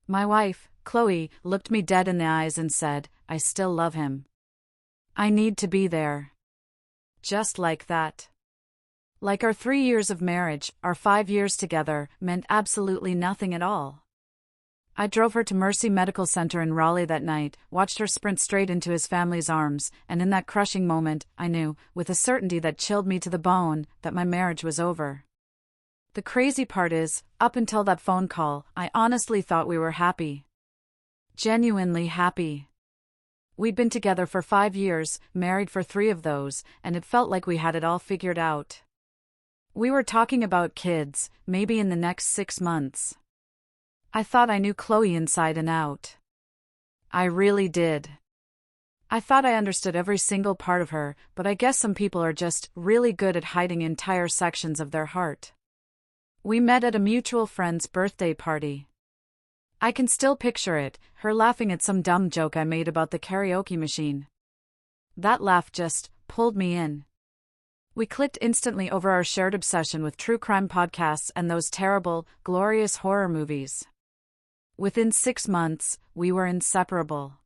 My wife, Chloe, looked me dead in the eyes and said, "I still love him. I need to be there." Just like that. Like our 3 years of marriage, our 5 years together, meant absolutely nothing at all. I drove her to Mercy Medical Center in Raleigh that night, watched her sprint straight into his family's arms, and in that crushing moment, I knew, with a certainty that chilled me to the bone, that my marriage was over. The crazy part is, up until that phone call, I honestly thought we were happy. Genuinely happy. We'd been together for 5 years, married for 3 of those, and it felt like we had it all figured out. We were talking about kids, maybe in the next 6 months. I thought I knew Chloe inside and out. I really did. I thought I understood every single part of her, but I guess some people are just really good at hiding entire sections of their heart. We met at a mutual friend's birthday party. I can still picture it, her laughing at some dumb joke I made about the karaoke machine. That laugh just pulled me in. We clicked instantly over our shared obsession with true crime podcasts and those terrible, glorious horror movies. Within 6 months, we were inseparable.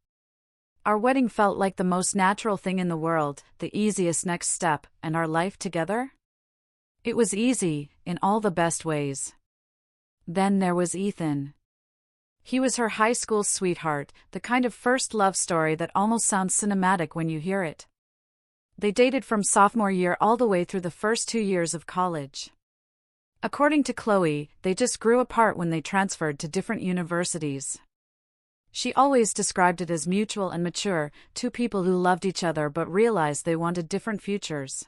Our wedding felt like the most natural thing in the world, the easiest next step, and our life together? It was easy, in all the best ways. Then there was Ethan. He was her high school sweetheart, the kind of first love story that almost sounds cinematic when you hear it. They dated from sophomore year all the way through the first 2 years of college. According to Chloe, they just grew apart when they transferred to different universities. She always described it as mutual and mature, 2 people who loved each other but realized they wanted different futures.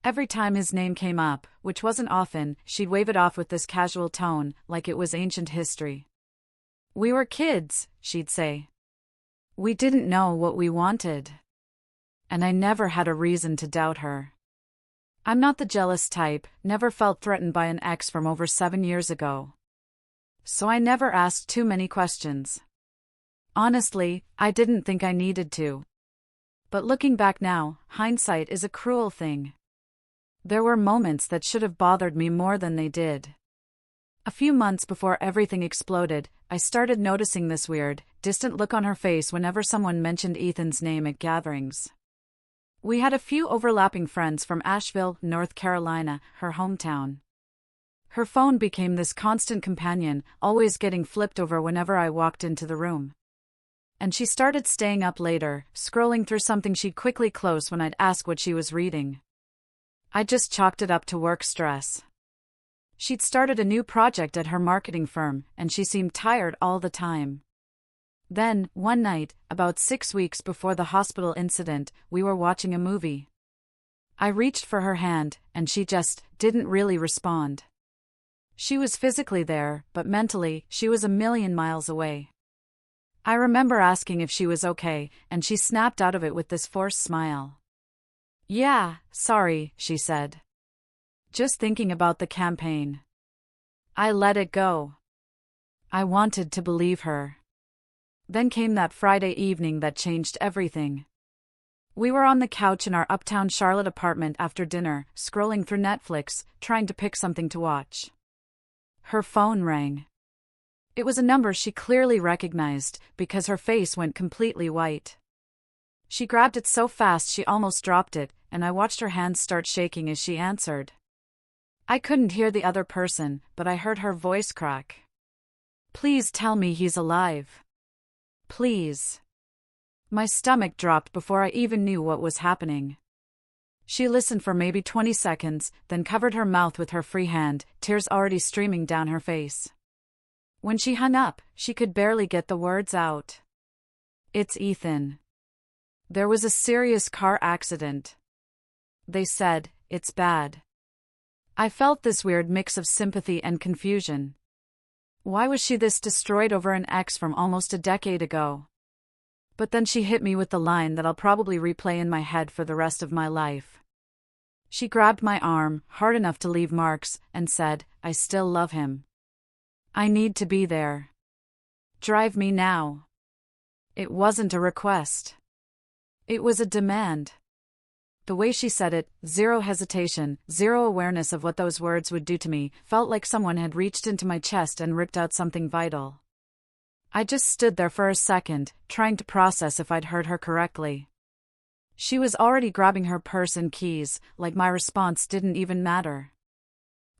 Every time his name came up, which wasn't often, she'd wave it off with this casual tone, like it was ancient history. "We were kids," she'd say. "We didn't know what we wanted." And I never had a reason to doubt her. I'm not the jealous type, never felt threatened by an ex from over 7 years ago. So I never asked too many questions. Honestly, I didn't think I needed to. But looking back now, hindsight is a cruel thing. There were moments that should have bothered me more than they did. A few months before everything exploded, I started noticing this weird, distant look on her face whenever someone mentioned Ethan's name at gatherings. We had a few overlapping friends from Asheville, North Carolina, her hometown. Her phone became this constant companion, always getting flipped over whenever I walked into the room. And she started staying up later, scrolling through something she'd quickly close when I'd ask what she was reading. I just chalked it up to work stress. She'd started a new project at her marketing firm, and she seemed tired all the time. Then, one night, about 6 weeks before the hospital incident, we were watching a movie. I reached for her hand, and she just didn't really respond. She was physically there, but mentally, she was a million miles away. I remember asking if she was okay, and she snapped out of it with this forced smile. "Yeah, sorry," she said. "Just thinking about the campaign." I let it go. I wanted to believe her. Then came that Friday evening that changed everything. We were on the couch in our uptown Charlotte apartment after dinner, scrolling through Netflix, trying to pick something to watch. Her phone rang. It was a number she clearly recognized, because her face went completely white. She grabbed it so fast she almost dropped it, and I watched her hands start shaking as she answered. I couldn't hear the other person, but I heard her voice crack. "Please tell me he's alive. Please." My stomach dropped before I even knew what was happening. She listened for maybe 20 seconds, then covered her mouth with her free hand, tears already streaming down her face. When she hung up, she could barely get the words out. "It's Ethan. There was a serious car accident. They said, it's bad." I felt this weird mix of sympathy and confusion. Why was she this destroyed over an ex from almost a decade ago? But then she hit me with the line that I'll probably replay in my head for the rest of my life. She grabbed my arm, hard enough to leave marks, and said, "I still love him. I need to be there. Drive me now." It wasn't a request. It was a demand. The way she said it, zero hesitation, zero awareness of what those words would do to me, felt like someone had reached into my chest and ripped out something vital. I just stood there for a second, trying to process if I'd heard her correctly. She was already grabbing her purse and keys, like my response didn't even matter.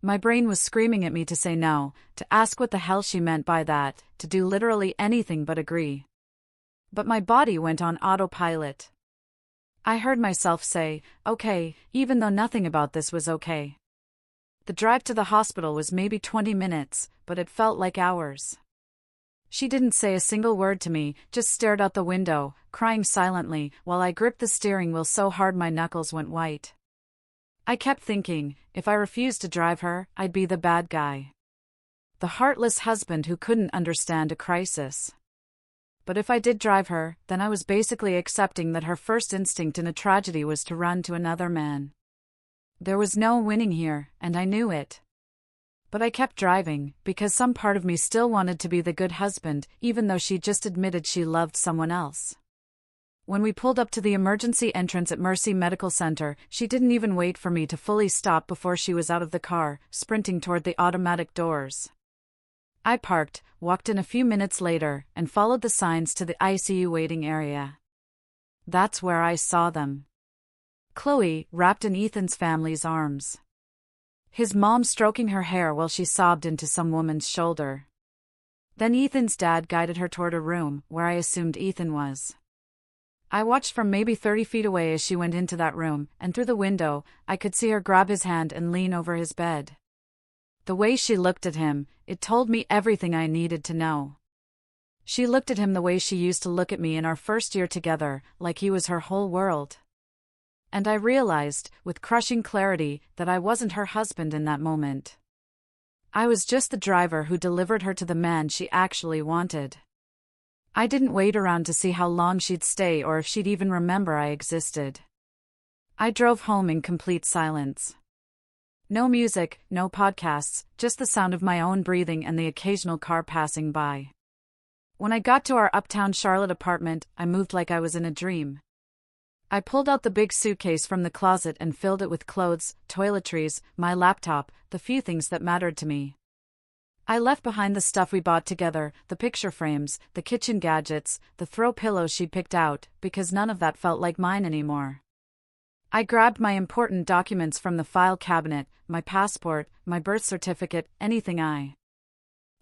My brain was screaming at me to say no, to ask what the hell she meant by that, to do literally anything but agree. But my body went on autopilot. I heard myself say, okay, even though nothing about this was okay. The drive to the hospital was maybe 20 minutes, but it felt like hours. She didn't say a single word to me, just stared out the window, crying silently, while I gripped the steering wheel so hard my knuckles went white. I kept thinking, if I refused to drive her, I'd be the bad guy. The heartless husband who couldn't understand a crisis. But if I did drive her, then I was basically accepting that her first instinct in a tragedy was to run to another man. There was no winning here, and I knew it. But I kept driving, because some part of me still wanted to be the good husband, even though she just admitted she loved someone else. When we pulled up to the emergency entrance at Mercy Medical Center, she didn't even wait for me to fully stop before she was out of the car, sprinting toward the automatic doors. I parked, walked in a few minutes later, and followed the signs to the ICU waiting area. That's where I saw them. Chloe, wrapped in Ethan's family's arms. His mom stroking her hair while she sobbed into some woman's shoulder. Then Ethan's dad guided her toward a room, where I assumed Ethan was. I watched from maybe 30 feet away as she went into that room, and through the window, I could see her grab his hand and lean over his bed. The way she looked at him, it told me everything I needed to know. She looked at him the way she used to look at me in our first year together, like he was her whole world. And I realized, with crushing clarity, that I wasn't her husband in that moment. I was just the driver who delivered her to the man she actually wanted. I didn't wait around to see how long she'd stay or if she'd even remember I existed. I drove home in complete silence. No music, no podcasts, just the sound of my own breathing and the occasional car passing by. When I got to our uptown Charlotte apartment, I moved like I was in a dream. I pulled out the big suitcase from the closet and filled it with clothes, toiletries, my laptop, the few things that mattered to me. I left behind the stuff we bought together, the picture frames, the kitchen gadgets, the throw pillows she picked out, because none of that felt like mine anymore. I grabbed my important documents from the file cabinet, my passport, my birth certificate, anything I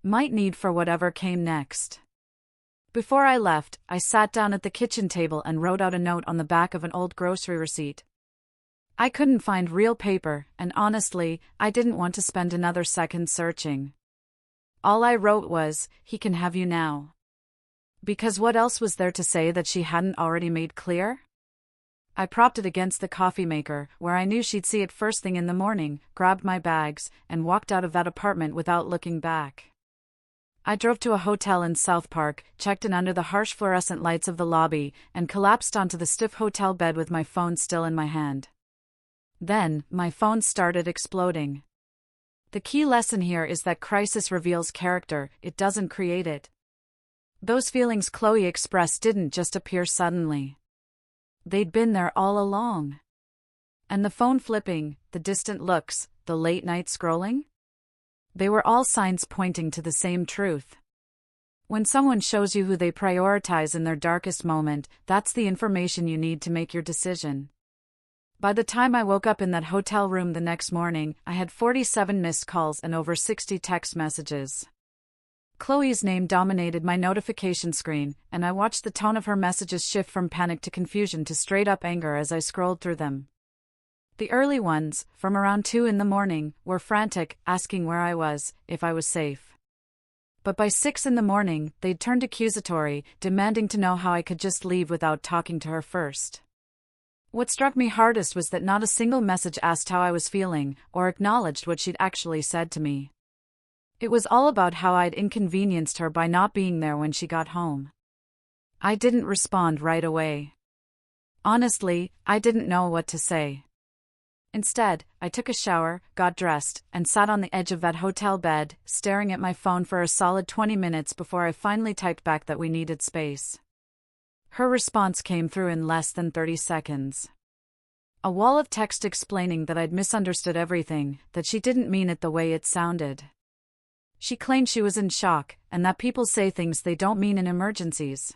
might need for whatever came next. Before I left, I sat down at the kitchen table and wrote out a note on the back of an old grocery receipt. I couldn't find real paper, and honestly, I didn't want to spend another second searching. All I wrote was, "He can have you now." Because what else was there to say that she hadn't already made clear? I propped it against the coffee maker, where I knew she'd see it first thing in the morning, grabbed my bags, and walked out of that apartment without looking back. I drove to a hotel in South Park, checked in under the harsh fluorescent lights of the lobby, and collapsed onto the stiff hotel bed with my phone still in my hand. Then, my phone started exploding. The key lesson here is that crisis reveals character, it doesn't create it. Those feelings Chloe expressed didn't just appear suddenly. They'd been there all along. And the phone flipping, the distant looks, the late-night scrolling? They were all signs pointing to the same truth. When someone shows you who they prioritize in their darkest moment, that's the information you need to make your decision. By the time I woke up in that hotel room the next morning, I had 47 missed calls and over 60 text messages. Chloe's name dominated my notification screen, and I watched the tone of her messages shift from panic to confusion to straight-up anger as I scrolled through them. The early ones, from around 2 in the morning, were frantic, asking where I was, if I was safe. But by 6 in the morning, they'd turned accusatory, demanding to know how I could just leave without talking to her first. What struck me hardest was that not a single message asked how I was feeling, or acknowledged what she'd actually said to me. It was all about how I'd inconvenienced her by not being there when she got home. I didn't respond right away. Honestly, I didn't know what to say. Instead, I took a shower, got dressed, and sat on the edge of that hotel bed, staring at my phone for a solid 20 minutes before I finally typed back that we needed space. Her response came through in less than 30 seconds. A wall of text explaining that I'd misunderstood everything, that she didn't mean it the way it sounded. She claimed she was in shock, and that people say things they don't mean in emergencies.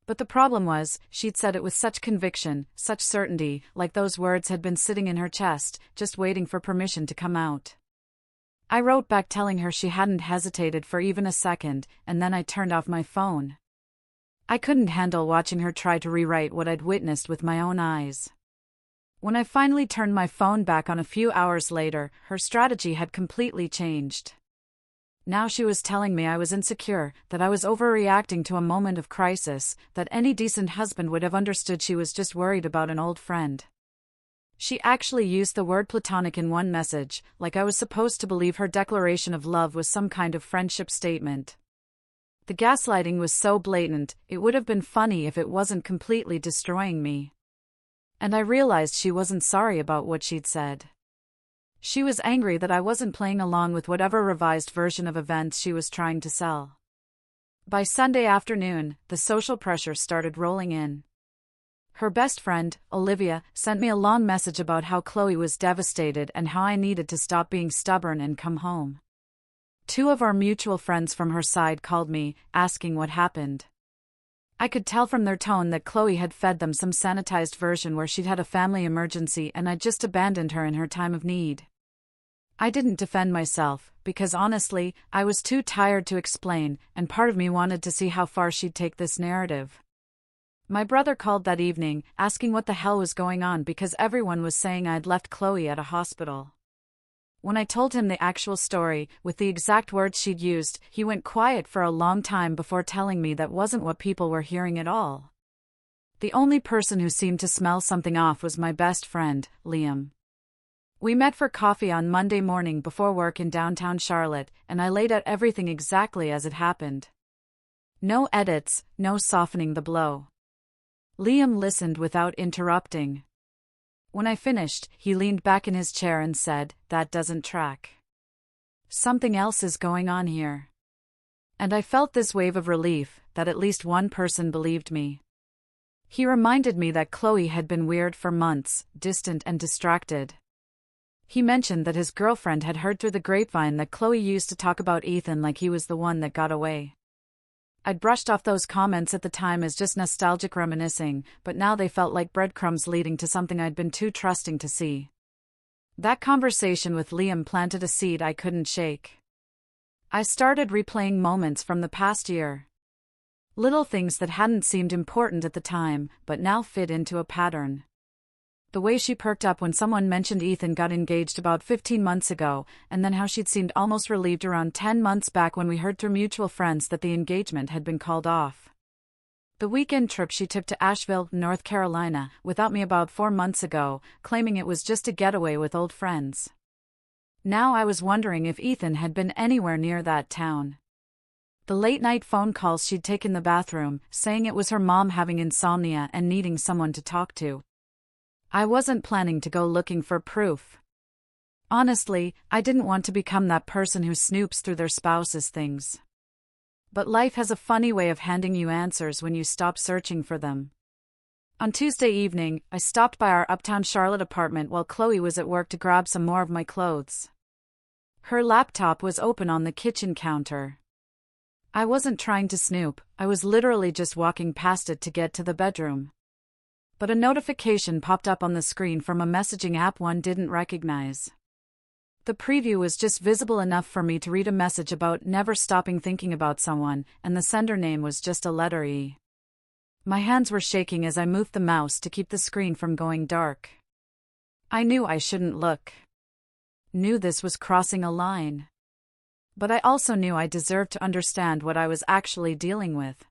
But the problem was, she'd said it with such conviction, such certainty, like those words had been sitting in her chest, just waiting for permission to come out. I wrote back telling her she hadn't hesitated for even a second, and then I turned off my phone. I couldn't handle watching her try to rewrite what I'd witnessed with my own eyes. When I finally turned my phone back on a few hours later, her strategy had completely changed. Now she was telling me I was insecure, that I was overreacting to a moment of crisis, that any decent husband would have understood she was just worried about an old friend. She actually used the word platonic in one message, like I was supposed to believe her declaration of love was some kind of friendship statement. The gaslighting was so blatant, it would have been funny if it wasn't completely destroying me. And I realized she wasn't sorry about what she'd said. She was angry that I wasn't playing along with whatever revised version of events she was trying to sell. By Sunday afternoon, the social pressure started rolling in. Her best friend, Olivia, sent me a long message about how Chloe was devastated and how I needed to stop being stubborn and come home. 2 of our mutual friends from her side called me, asking what happened. I could tell from their tone that Chloe had fed them some sanitized version where she'd had a family emergency and I'd just abandoned her in her time of need. I didn't defend myself, because honestly, I was too tired to explain, and part of me wanted to see how far she'd take this narrative. My brother called that evening, asking what the hell was going on because everyone was saying I'd left Chloe at a hospital. When I told him the actual story, with the exact words she'd used, he went quiet for a long time before telling me that wasn't what people were hearing at all. The only person who seemed to smell something off was my best friend, Liam. We met for coffee on Monday morning before work in downtown Charlotte, and I laid out everything exactly as it happened. No edits, no softening the blow. Liam listened without interrupting. When I finished, he leaned back in his chair and said, "That doesn't track. Something else is going on here." And I felt this wave of relief, that at least one person believed me. He reminded me that Chloe had been weird for months, distant and distracted. He mentioned that his girlfriend had heard through the grapevine that Chloe used to talk about Ethan like he was the one that got away. I'd brushed off those comments at the time as just nostalgic reminiscing, but now they felt like breadcrumbs leading to something I'd been too trusting to see. That conversation with Liam planted a seed I couldn't shake. I started replaying moments from the past year. Little things that hadn't seemed important at the time, but now fit into a pattern. The way she perked up when someone mentioned Ethan got engaged about 15 months ago, and then how she'd seemed almost relieved around 10 months back when we heard through mutual friends that the engagement had been called off. The weekend trip she took to Asheville, North Carolina, without me about 4 months ago, claiming it was just a getaway with old friends. Now I was wondering if Ethan had been anywhere near that town. The late-night phone calls she'd taken in the bathroom, saying it was her mom having insomnia and needing someone to talk to. I wasn't planning to go looking for proof. Honestly, I didn't want to become that person who snoops through their spouse's things. But life has a funny way of handing you answers when you stop searching for them. On Tuesday evening, I stopped by our uptown Charlotte apartment while Chloe was at work to grab some more of my clothes. Her laptop was open on the kitchen counter. I wasn't trying to snoop, I was literally just walking past it to get to the bedroom. But a notification popped up on the screen from a messaging app one didn't recognize. The preview was just visible enough for me to read a message about never stopping thinking about someone, and the sender name was just a letter E. My hands were shaking as I moved the mouse to keep the screen from going dark. I knew I shouldn't look. Knew this was crossing a line. But I also knew I deserved to understand what I was actually dealing with.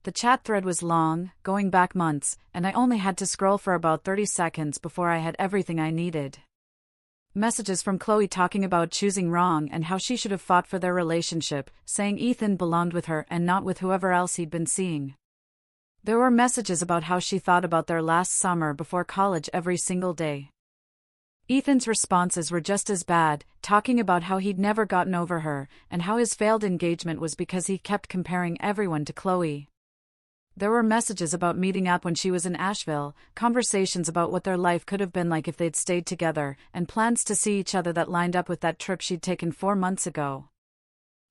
The chat thread was long, going back months, and I only had to scroll for about 30 seconds before I had everything I needed. Messages from Chloe talking about choosing wrong and how she should have fought for their relationship, saying Ethan belonged with her and not with whoever else he'd been seeing. There were messages about how she thought about their last summer before college every single day. Ethan's responses were just as bad, talking about how he'd never gotten over her, and how his failed engagement was because he kept comparing everyone to Chloe. There were messages about meeting up when she was in Asheville, conversations about what their life could have been like if they'd stayed together, and plans to see each other that lined up with that trip she'd taken 4 months ago.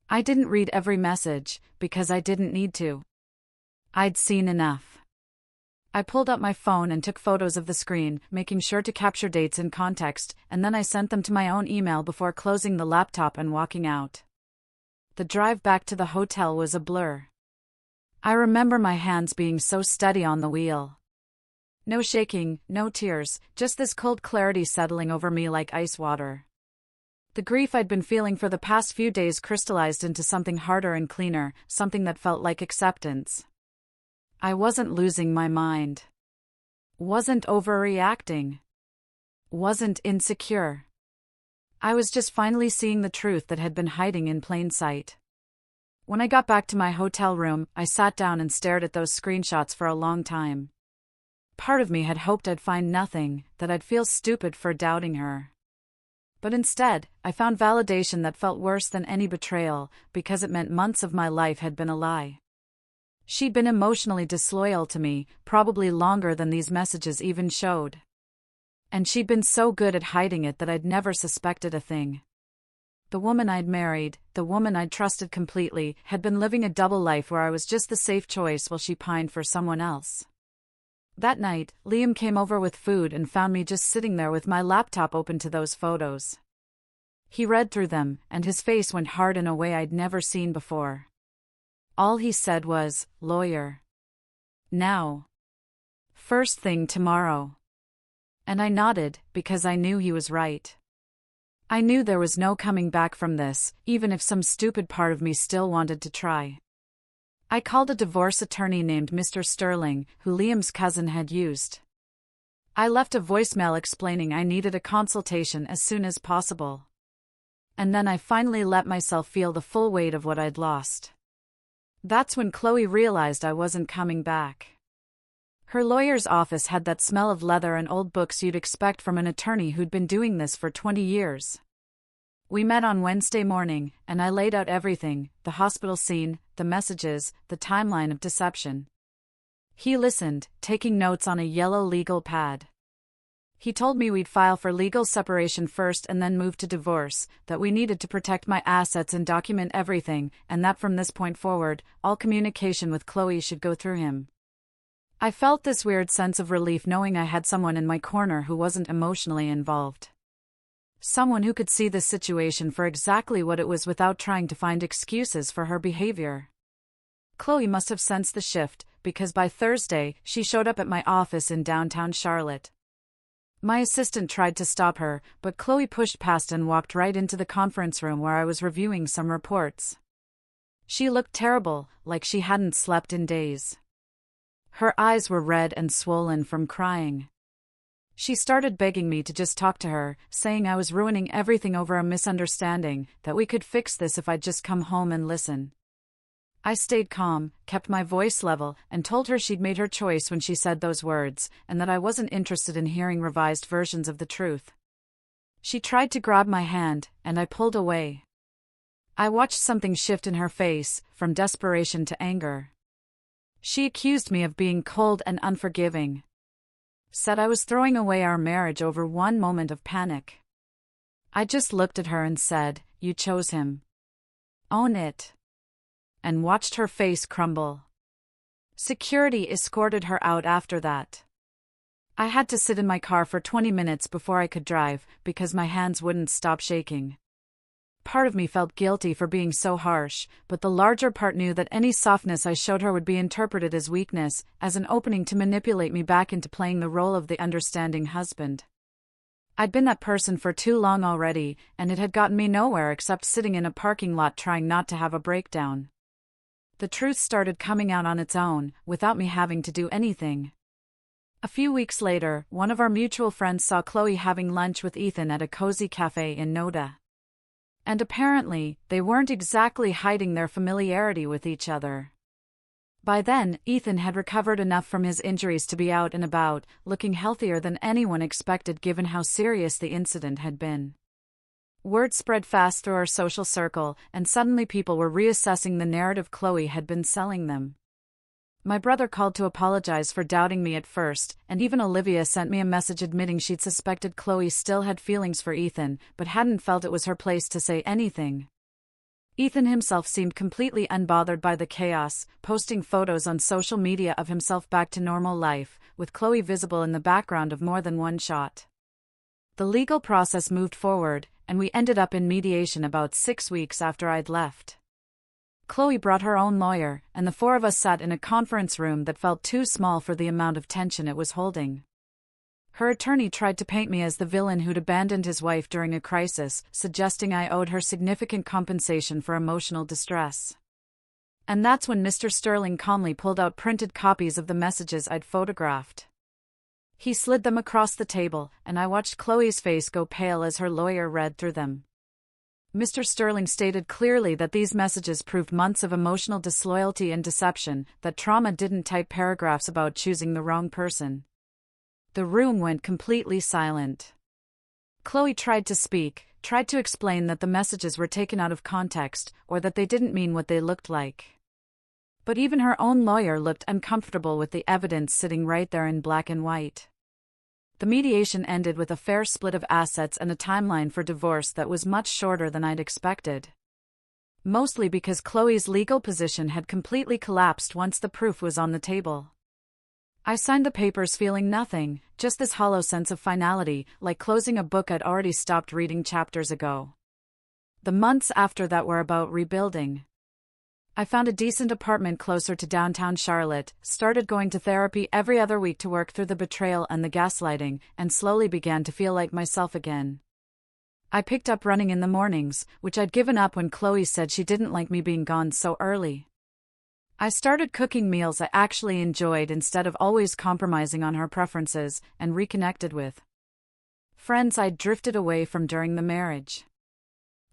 I didn't read every message, because I didn't need to. I'd seen enough. I pulled up my phone and took photos of the screen, making sure to capture dates and context, and then I sent them to my own email before closing the laptop and walking out. The drive back to the hotel was a blur. I remember my hands being so steady on the wheel. No shaking, no tears, just this cold clarity settling over me like ice water. The grief I'd been feeling for the past few days crystallized into something harder and cleaner, something that felt like acceptance. I wasn't losing my mind. Wasn't overreacting. Wasn't insecure. I was just finally seeing the truth that had been hiding in plain sight. When I got back to my hotel room, I sat down and stared at those screenshots for a long time. Part of me had hoped I'd find nothing, that I'd feel stupid for doubting her. But instead, I found validation that felt worse than any betrayal, because it meant months of my life had been a lie. She'd been emotionally disloyal to me, probably longer than these messages even showed. And she'd been so good at hiding it that I'd never suspected a thing. The woman I'd married, the woman I'd trusted completely, had been living a double life where I was just the safe choice while she pined for someone else. That night, Liam came over with food and found me just sitting there with my laptop open to those photos. He read through them, and his face went hard in a way I'd never seen before. All he said was, "Lawyer. Now. First thing tomorrow." And I nodded, because I knew he was right. I knew there was no coming back from this, even if some stupid part of me still wanted to try. I called a divorce attorney named Mr. Sterling, who Liam's cousin had used. I left a voicemail explaining I needed a consultation as soon as possible. And then I finally let myself feel the full weight of what I'd lost. That's when Chloe realized I wasn't coming back. Her lawyer's office had that smell of leather and old books you'd expect from an attorney who'd been doing this for 20 years. We met on Wednesday morning, and I laid out everything, the hospital scene, the messages, the timeline of deception. He listened, taking notes on a yellow legal pad. He told me we'd file for legal separation first and then move to divorce, that we needed to protect my assets and document everything, and that from this point forward, all communication with Chloe should go through him. I felt this weird sense of relief knowing I had someone in my corner who wasn't emotionally involved. Someone who could see the situation for exactly what it was without trying to find excuses for her behavior. Chloe must have sensed the shift, because by Thursday, she showed up at my office in downtown Charlotte. My assistant tried to stop her, but Chloe pushed past and walked right into the conference room where I was reviewing some reports. She looked terrible, like she hadn't slept in days. Her eyes were red and swollen from crying. She started begging me to just talk to her, saying I was ruining everything over a misunderstanding, that we could fix this if I'd just come home and listen. I stayed calm, kept my voice level, and told her she'd made her choice when she said those words, and that I wasn't interested in hearing revised versions of the truth. She tried to grab my hand, and I pulled away. I watched something shift in her face, from desperation to anger. She accused me of being cold and unforgiving. Said I was throwing away our marriage over one moment of panic. I just looked at her and said, "You chose him. Own it." And watched her face crumble. Security escorted her out after that. I had to sit in my car for 20 minutes before I could drive, because my hands wouldn't stop shaking. Part of me felt guilty for being so harsh, but the larger part knew that any softness I showed her would be interpreted as weakness, as an opening to manipulate me back into playing the role of the understanding husband. I'd been that person for too long already, and it had gotten me nowhere except sitting in a parking lot trying not to have a breakdown. The truth started coming out on its own, without me having to do anything. A few weeks later, one of our mutual friends saw Chloe having lunch with Ethan at a cozy cafe in Noda. And apparently, they weren't exactly hiding their familiarity with each other. By then, Ethan had recovered enough from his injuries to be out and about, looking healthier than anyone expected given how serious the incident had been. Word spread fast through our social circle, and suddenly people were reassessing the narrative Chloe had been selling them. My brother called to apologize for doubting me at first, and even Olivia sent me a message admitting she'd suspected Chloe still had feelings for Ethan, but hadn't felt it was her place to say anything. Ethan himself seemed completely unbothered by the chaos, posting photos on social media of himself back to normal life, with Chloe visible in the background of more than one shot. The legal process moved forward, and we ended up in mediation about 6 weeks after I'd left. Chloe brought her own lawyer, and the four of us sat in a conference room that felt too small for the amount of tension it was holding. Her attorney tried to paint me as the villain who'd abandoned his wife during a crisis, suggesting I owed her significant compensation for emotional distress. And that's when Mr. Sterling calmly pulled out printed copies of the messages I'd photographed. He slid them across the table, and I watched Chloe's face go pale as her lawyer read through them. Mr. Sterling stated clearly that these messages proved months of emotional disloyalty and deception, that trauma didn't type paragraphs about choosing the wrong person. The room went completely silent. Chloe tried to speak, tried to explain that the messages were taken out of context, or that they didn't mean what they looked like. But even her own lawyer looked uncomfortable with the evidence sitting right there in black and white. The mediation ended with a fair split of assets and a timeline for divorce that was much shorter than I'd expected. Mostly because Chloe's legal position had completely collapsed once the proof was on the table. I signed the papers feeling nothing, just this hollow sense of finality, like closing a book I'd already stopped reading chapters ago. The months after that were about rebuilding. I found a decent apartment closer to downtown Charlotte, started going to therapy every other week to work through the betrayal and the gaslighting, and slowly began to feel like myself again. I picked up running in the mornings, which I'd given up when Chloe said she didn't like me being gone so early. I started cooking meals I actually enjoyed instead of always compromising on her preferences, and reconnected with friends I'd drifted away from during the marriage.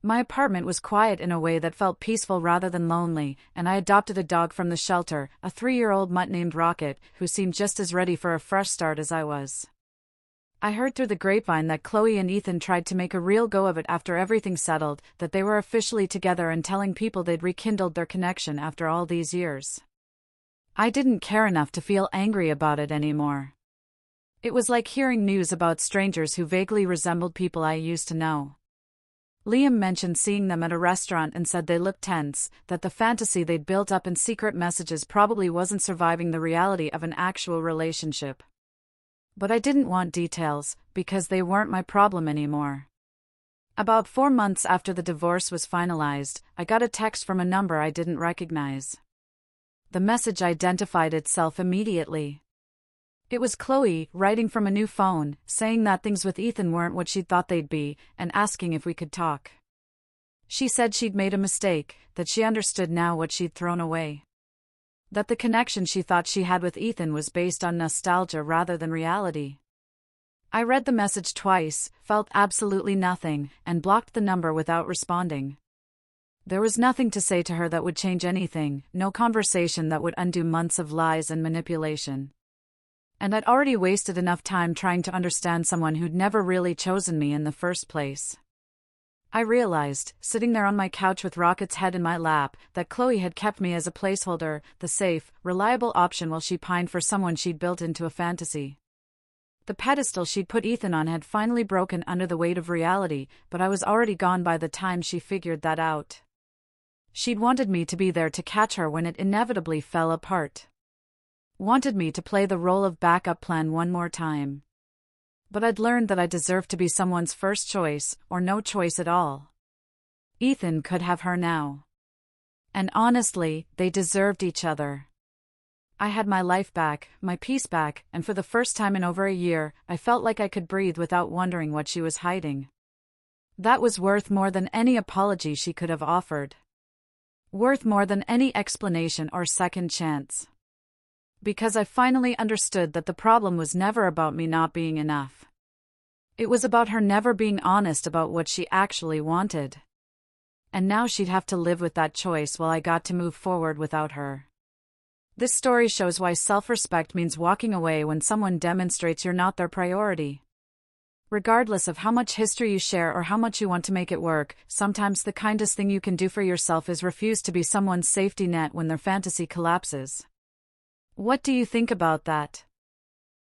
My apartment was quiet in a way that felt peaceful rather than lonely, and I adopted a dog from the shelter, a 3-year-old mutt named Rocket, who seemed just as ready for a fresh start as I was. I heard through the grapevine that Chloe and Ethan tried to make a real go of it after everything settled, that they were officially together and telling people they'd rekindled their connection after all these years. I didn't care enough to feel angry about it anymore. It was like hearing news about strangers who vaguely resembled people I used to know. Liam mentioned seeing them at a restaurant and said they looked tense, that the fantasy they'd built up in secret messages probably wasn't surviving the reality of an actual relationship. But I didn't want details, because they weren't my problem anymore. About 4 months after the divorce was finalized, I got a text from a number I didn't recognize. The message identified itself immediately. It was Chloe, writing from a new phone, saying that things with Ethan weren't what she'd thought they'd be, and asking if we could talk. She said she'd made a mistake, that she understood now what she'd thrown away. That the connection she thought she had with Ethan was based on nostalgia rather than reality. I read the message twice, felt absolutely nothing, and blocked the number without responding. There was nothing to say to her that would change anything, no conversation that would undo months of lies and manipulation. And I'd already wasted enough time trying to understand someone who'd never really chosen me in the first place. I realized, sitting there on my couch with Rocket's head in my lap, that Chloe had kept me as a placeholder, the safe, reliable option while she pined for someone she'd built into a fantasy. The pedestal she'd put Ethan on had finally broken under the weight of reality, but I was already gone by the time she figured that out. She'd wanted me to be there to catch her when it inevitably fell apart. Wanted me to play the role of backup plan one more time. But I'd learned that I deserved to be someone's first choice, or no choice at all. Ethan could have her now. And honestly, they deserved each other. I had my life back, my peace back, and for the first time in over a year, I felt like I could breathe without wondering what she was hiding. That was worth more than any apology she could have offered. Worth more than any explanation or second chance. Because I finally understood that the problem was never about me not being enough. It was about her never being honest about what she actually wanted. And now she'd have to live with that choice while I got to move forward without her. This story shows why self-respect means walking away when someone demonstrates you're not their priority. Regardless of how much history you share or how much you want to make it work, sometimes the kindest thing you can do for yourself is refuse to be someone's safety net when their fantasy collapses. What do you think about that?